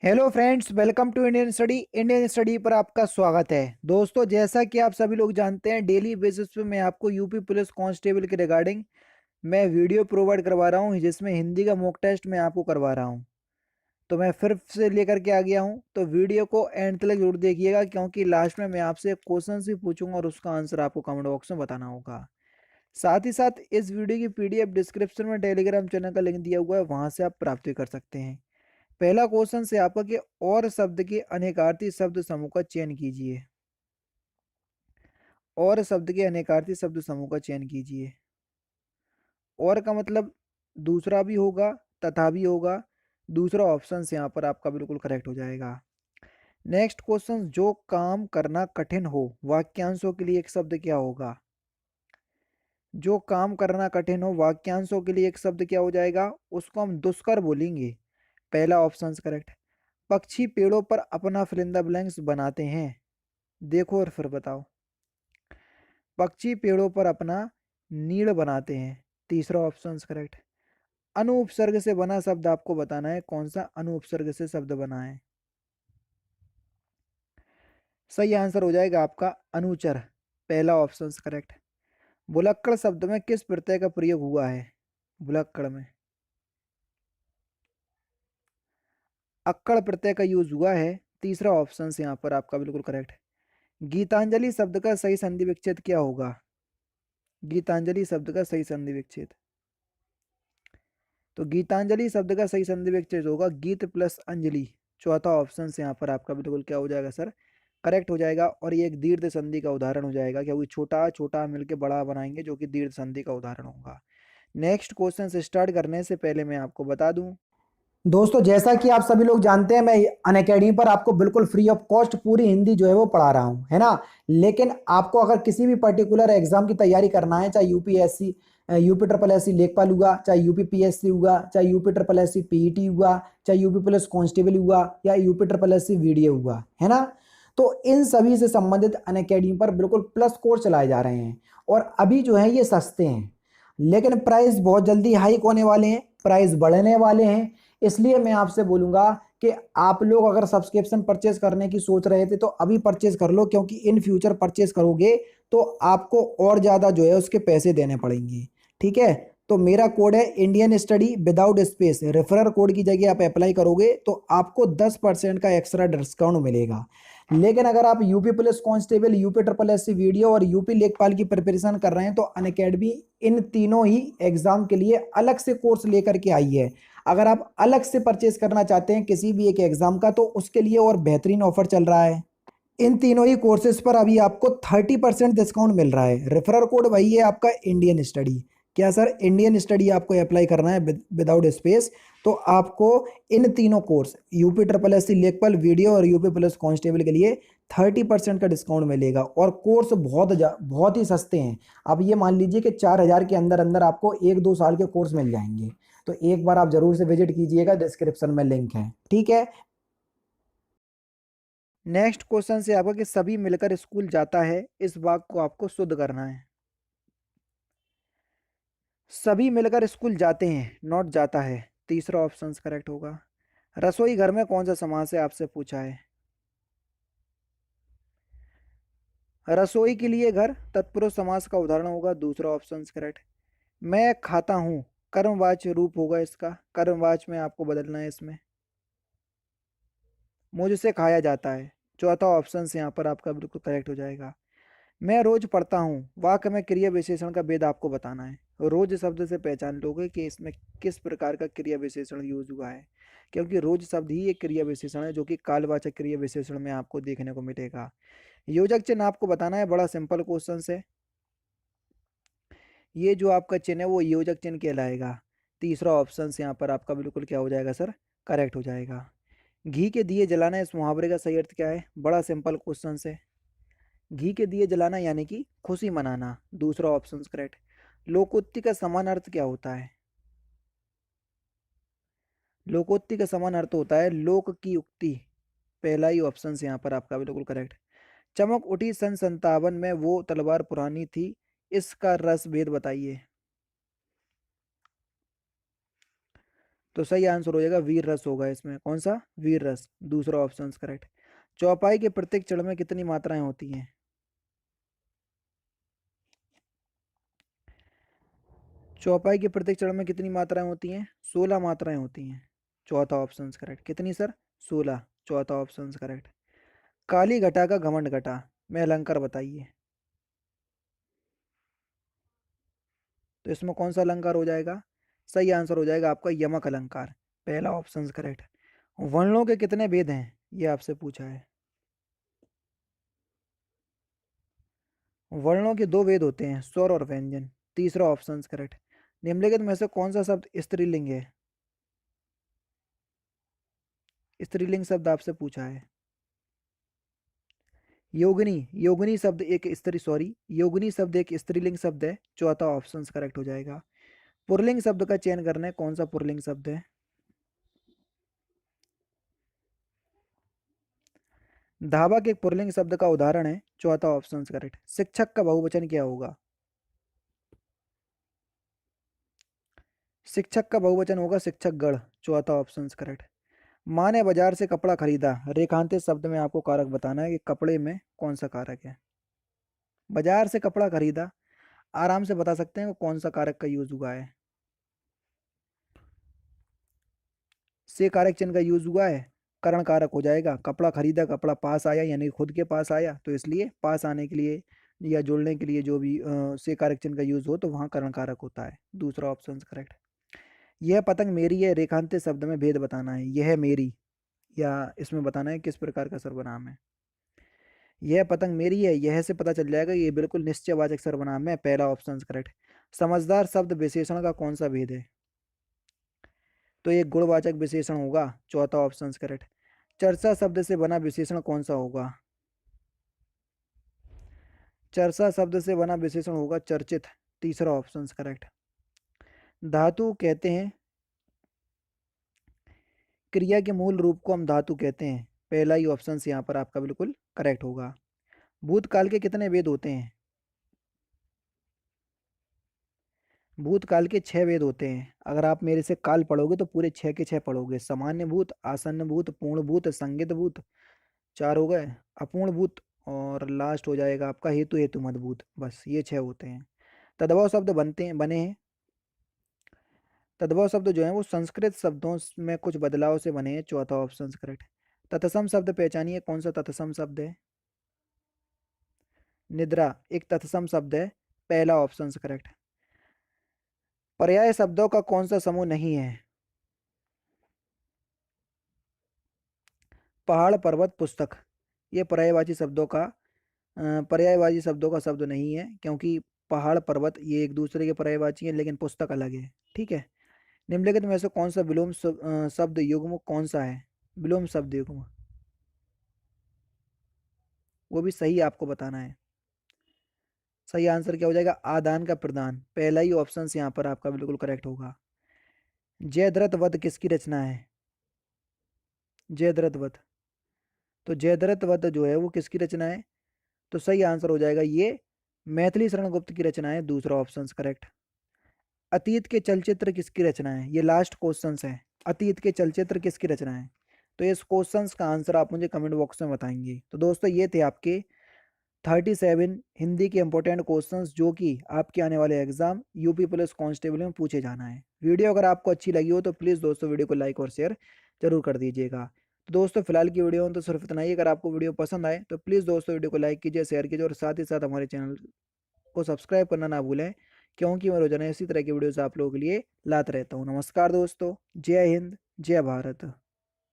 Hello friends, welcome to Indian study पर आपका स्वागत है। दोस्तों, जैसा कि आप सभी लोग जानते हैं, डेली बेसिस पे मैं आपको यूपी पुलिस कांस्टेबल के रिगार्डिंग मैं वीडियो प्रोवाइड करवा रहा हूं, जिसमें हिंदी का मॉक टेस्ट मैं आपको करवा रहा हूं। तो मैं फिर से लेकर के आ गया हूं, तो वीडियो को एंड तक जरूर देखिएगा, क्योंकि लास्ट में मैं आपसे क्वेश्चन भी पूछूंगा और उसका आंसर आपको कमेंट बॉक्स में बताना होगा। साथ ही साथ इस वीडियो की पीडीएफ डिस्क्रिप्शन में टेलीग्राम चैनल का लिंक दिया हुआ है, वहां से आप प्राप्त भी कर सकते हैं। पहला क्वेश्चन से आपका कि और शब्द के अनेकार्थी शब्द समूह का चयन कीजिए। और शब्द के अनेकार्थी शब्द समूह का चयन कीजिए। और का मतलब दूसरा भी होगा, तथा भी होगा। दूसरा ऑप्शन से यहाँ पर आपका बिल्कुल करेक्ट हो जाएगा। नेक्स्ट क्वेश्चन, जो काम करना कठिन हो वाक्यांशों के लिए एक शब्द क्या होगा? जो काम करना कठिन हो वाक्यांशों के लिए एक शब्द क्या हो जाएगा? उसको हम दुष्कर बोलेंगे। पहला ऑप्शन करेक्ट। पक्षी पेड़ों पर अपना फरिंदा ब्लैंक्स बनाते हैं। देखो और फिर बताओ। पक्षी पेड़ों पर अपना नीड़ बनाते हैं। तीसरा ऑप्शन करेक्ट। अनुपसर्ग से बना शब्द आपको बताना है, कौन सा अनुपसर्ग से शब्द बना है। सही आंसर हो जाएगा आपका अनुचर। पहला ऑप्शन करेक्ट। भुलक्कड़ शब्द में किस प्रत्यय का प्रयोग हुआ है? भुलक्कड़ में अक्कड़ प्रत्यय का यूज हुआ है। तीसरा ऑप्शन यहाँ पर आपका बिल्कुल करेक्ट। गीतांजलि शब्द का सही संधि विच्छेद क्या होगा? गीतांजलि शब्द का सही संधि विच्छेद, तो गीतांजलि शब्द का सही संधि विच्छेद होगा गीत प्लस अंजलि। चौथा ऑप्शन से यहाँ पर आपका बिल्कुल क्या हो जाएगा सर? करेक्ट हो जाएगा। और ये एक दीर्घ संधि का उदाहरण हो जाएगा, क्योंकि छोटा छोटा मिलकर बड़ा बनाएंगे, जो कि दीर्घ संधि का उदाहरण होगा। नेक्स्ट क्वेश्चन से स्टार्ट करने से पहले मैं आपको बता दूं, दोस्तों, जैसा कि आप सभी लोग जानते हैं, मैं अनअकैडमी पर आपको बिल्कुल फ्री ऑफ कॉस्ट पूरी हिंदी जो है वो पढ़ा रहा हूं, है ना। लेकिन आपको अगर किसी भी पर्टिकुलर एग्जाम की तैयारी करना है, चाहे UPSC, UP triple S C लेखपाल हुआ, चाहे यूपी पीएससी हुआ, चाहे UP triple S C PET हुआ, चाहे यूपी पुलिस कांस्टेबल हुआ, या UP triple S C VDO हुआ, है ना। तो इन सभी से संबंधित अनअकैडमी पर बिल्कुल प्लस कोर्स चलाए जा रहे हैं। और अभी जो है ये सस्ते हैं, लेकिन प्राइस बहुत जल्दी हाइक होने वाले हैं, प्राइस बढ़ने वाले हैं। इसलिए मैं आपसे बोलूंगा कि आप लोग अगर सब्सक्रिप्शन परचेज करने की सोच रहे थे तो अभी परचेज कर लो, क्योंकि इन फ्यूचर परचेज करोगे तो आपको और ज्यादा जो है उसके पैसे देने पड़ेंगे। ठीक है, तो मेरा कोड है Indian study without space. Referral code की जगह आप अप्लाई करोगे तो आपको 10% का एक्स्ट्रा डिस्काउंट मिलेगा। लेकिन अगर आप UP police constable, UP triple S C video और यूपी लेखपाल की प्रिपरेशन कर रहे हैं तो अनअकैडमी इन तीनों ही एग्जाम के लिए अलग से कोर्स लेकर के आई है। अगर आप अलग से परचेज करना चाहते हैं किसी भी एक एग्जाम का, तो उसके लिए और बेहतरीन ऑफर चल रहा है। इन तीनों ही कोर्सेज पर अभी आपको 30% डिस्काउंट मिल रहा है। रेफरल कोड वही है आपका इंडियन स्टडी। क्या सर? इंडियन स्टडी आपको अप्लाई करना है विदाउट स्पेस। तो आपको इन तीनों course, UP triple S C लेखपाल वीडियो और यूपी पुलिस कांस्टेबल के लिए 30% का डिस्काउंट मिलेगा। और कोर्स बहुत ही सस्ते हैं। अब ये मान लीजिए कि 4,000 के अंदर अंदर आपको 1-2 साल के कोर्स मिल जाएंगे। तो एक बार आप जरूर से विजिट कीजिएगा, डिस्क्रिप्शन में लिंक है। ठीक है। नेक्स्ट क्वेश्चन से आपका कि सभी मिलकर स्कूल जाता है, इस वाक्य को आपको शुद्ध करना है। सभी मिलकर स्कूल जाते हैं, नॉट जाता है। तीसरा ऑप्शन करेक्ट होगा। रसोई घर में कौन सा समास है आपसे पूछा है। रसोई के लिए घर तत्पुरुष समास का उदाहरण होगा। दूसरा ऑप्शन करेक्ट। मैं खाता हूं, कर्मवाच्य रूप होगा इसका। कर्मवाच्य में आपको बदलना है इसमें। मुझसे खाया जाता है। चौथा ऑप्शन से यहाँ पर आपका बिल्कुल करेक्ट हो जाएगा। मैं रोज पढ़ता हूँ, वाक्य में क्रिया विशेषण का भेद आपको बताना है। रोज शब्द से पहचान लोगे कि इसमें किस प्रकार का क्रिया विशेषण यूज हुआ है, क्योंकि रोज शब्द ही एक क्रिया विशेषण है, जो कि कालवाचक क्रिया विशेषण में आपको देखने को मिलेगा। योजक चिन्ह आपको बताना है, बड़ा सिंपल क्वेश्चन है। ये जो आपका चिन्ह है वो योजक चिन्ह कहलाएगा। तीसरा ऑप्शन यहाँ पर आपका बिल्कुल क्या हो जाएगा सर? करेक्ट हो जाएगा। घी के दिए जलाना, इस मुहावरे का सही अर्थ क्या है? बड़ा सिंपल क्वेश्चन है। घी के दिए जलाना यानी कि खुशी मनाना। दूसरा ऑप्शन करेक्ट। लोकोक्ति का समान अर्थ क्या होता है? लोकोक्ति का समान अर्थ होता है लोक की उक्ति। पहला ही ऑप्शन से यहाँ पर आपका बिल्कुल करेक्ट। चमक उठी सन 57 में, वो तलवार पुरानी थी, इसका रस भेद बताइए। तो सही आंसर हो जाएगा वीर रस होगा इसमें। कौन सा? वीर रस, दूसरा ऑप्शन करेक्ट। चौपाई के प्रत्येक चरण में कितनी मात्राएं होती हैं? चौपाई के प्रत्येक चरण में कितनी मात्राएं होती हैं? 16 मात्राएं होती हैं। चौथा ऑप्शन करेक्ट। कितनी सर? 16। चौथा ऑप्शन करेक्ट। काली घटा का घमंड घटा में अलंकार बताइए। तो इसमें कौन सा अलंकार हो जाएगा? सही आंसर हो जाएगा आपका यमक अलंकार, पहला ऑप्शन करेक्ट। वर्णों के कितने भेद हैं, ये आपसे पूछा है। वर्णों के दो भेद होते हैं, स्वर और व्यंजन, तीसरा ऑप्शन करेक्ट। निम्नलिखित में से कौन सा शब्द स्त्रीलिंग है? स्त्रीलिंग शब्द आपसे पूछा है। योगिनी, योगिनी शब्द एक स्त्री, सॉरी, योगिनी शब्द एक स्त्रीलिंग शब्द है, चौथा ऑप्शन करेक्ट हो जाएगा। पुल्लिंग शब्द का चयन करना है, कौन सा पुल्लिंग शब्द है? धावक एक पुल्लिंग शब्द का उदाहरण है, चौथा ऑप्शन करेक्ट। शिक्षक का बहुवचन क्या होगा? शिक्षक का बहुवचन होगा शिक्षक गण, चौथा ऑप्शन करेक्ट। माँ ने बाजार से कपड़ा खरीदा, रेखांकित शब्द में आपको कारक बताना है कि कपड़े में कौन सा कारक है। बाजार से कपड़ा खरीदा, आराम से बता सकते हैं वो कौन सा कारक का यूज हुआ है। से कारक चिन्ह का यूज हुआ है, करण कारक हो जाएगा। कपड़ा खरीदा, कपड़ा पास आया यानी खुद के पास आया, तो इसलिए पास आने के लिए या जोड़ने के लिए जो भी से कारक चिन्ह का यूज हो तो वहाँ करण कारक होता है, दूसरा ऑप्शन करेक्ट। यह पतंग मेरी है, रेखांकित शब्द में भेद बताना है। यह मेरी, या इसमें बताना है किस प्रकार का सर्वनाम है। यह पतंग मेरी है, यह से पता चल जाएगा ये बिल्कुल निश्चयवाचक सर्वनाम है, पहला ऑप्शन करेक्ट। समझदार शब्द विशेषण का कौन सा भेद है? तो ये गुणवाचक विशेषण होगा, चौथा ऑप्शन करेक्ट। चर्चा शब्द से बना विशेषण कौन सा होगा? चर्चा शब्द से बना विशेषण होगा चर्चित, तीसरा ऑप्शन करेक्ट। धातु कहते हैं, क्रिया के मूल रूप को हम धातु कहते हैं, पहला ही ऑप्शन यहाँ पर आपका बिल्कुल करेक्ट होगा। भूतकाल के कितने वेद होते हैं? भूतकाल के 6 वेद होते हैं। अगर आप मेरे से काल पढ़ोगे तो पूरे 6 के 6 पढ़ोगे। सामान्य भूत, आसन्न भूत, पूर्ण भूत, संज्ञित भूत, 4 हो गए, अपूर्ण भूत, और लास्ट हो जाएगा आपका हेतु हेतु मद भूत। बस ये 6 होते हैं। तद्भव शब्द बने हैं। तद्भव शब्द जो है वो संस्कृत शब्दों में कुछ बदलाव से बने हैं, चौथा ऑप्शन करेक्ट। तत्सम शब्द पहचानिए, कौन सा तत्सम शब्द है? निद्रा एक तत्सम शब्द है, पहला ऑप्शन करेक्ट। पर्याय शब्दों का कौन सा समूह नहीं है? पहाड़, पर्वत, पुस्तक, ये पर्यायवाची शब्दों का शब्द नहीं है, क्योंकि पहाड़ पर्वत ये एक दूसरे के पर्यायवाची हैं, लेकिन पुस्तक अलग है। ठीक है। निम्नलिखित में से कौन सा विलोम शब्द युग्म कौन सा है? विलोम शब्द युग्म, वो भी सही आपको बताना है। सही आंसर क्या हो जाएगा? आदान का प्रदान, पहला ही ऑप्शन यहाँ पर आपका बिल्कुल करेक्ट होगा। जयद्रथ वध किसकी रचना है? जयद्रथ वध, तो जयद्रथ वध जो है वो किसकी रचना है? तो सही आंसर हो जाएगा ये मैथिली शरण गुप्त की रचना है, दूसरा ऑप्शन करेक्ट। अतीत के चलचित्र किसकी रचना है? ये लास्ट क्वेश्चन है। अतीत के चलचित्र किसकी रचना है? तो इस क्वेश्चंस का आंसर आप मुझे कमेंट बॉक्स में बताएंगे। तो दोस्तों ये थे आपके 37 हिंदी के इंपॉर्टेंट क्वेश्चंस जो कि आपके आने वाले एग्जाम यूपी पुलिस कांस्टेबल में पूछे जाना है। वीडियो अगर आपको अच्छी लगी हो तो प्लीज़ दोस्तों वीडियो को लाइक और शेयर जरूर कर दीजिएगा। तो दोस्तों फिलहाल की वीडियो में तो सिर्फ इतना ही। अगर आपको वीडियो पसंद आए तो प्लीज़ दोस्तों वीडियो को लाइक कीजिए, शेयर कीजिए और साथ ही साथ हमारे चैनल को सब्सक्राइब करना ना भूलें, क्योंकि मैं रोजाना इसी तरह की वीडियोस आप लोगों के लिए लाता रहता हूँ। नमस्कार दोस्तों, जय हिंद, जय भारत।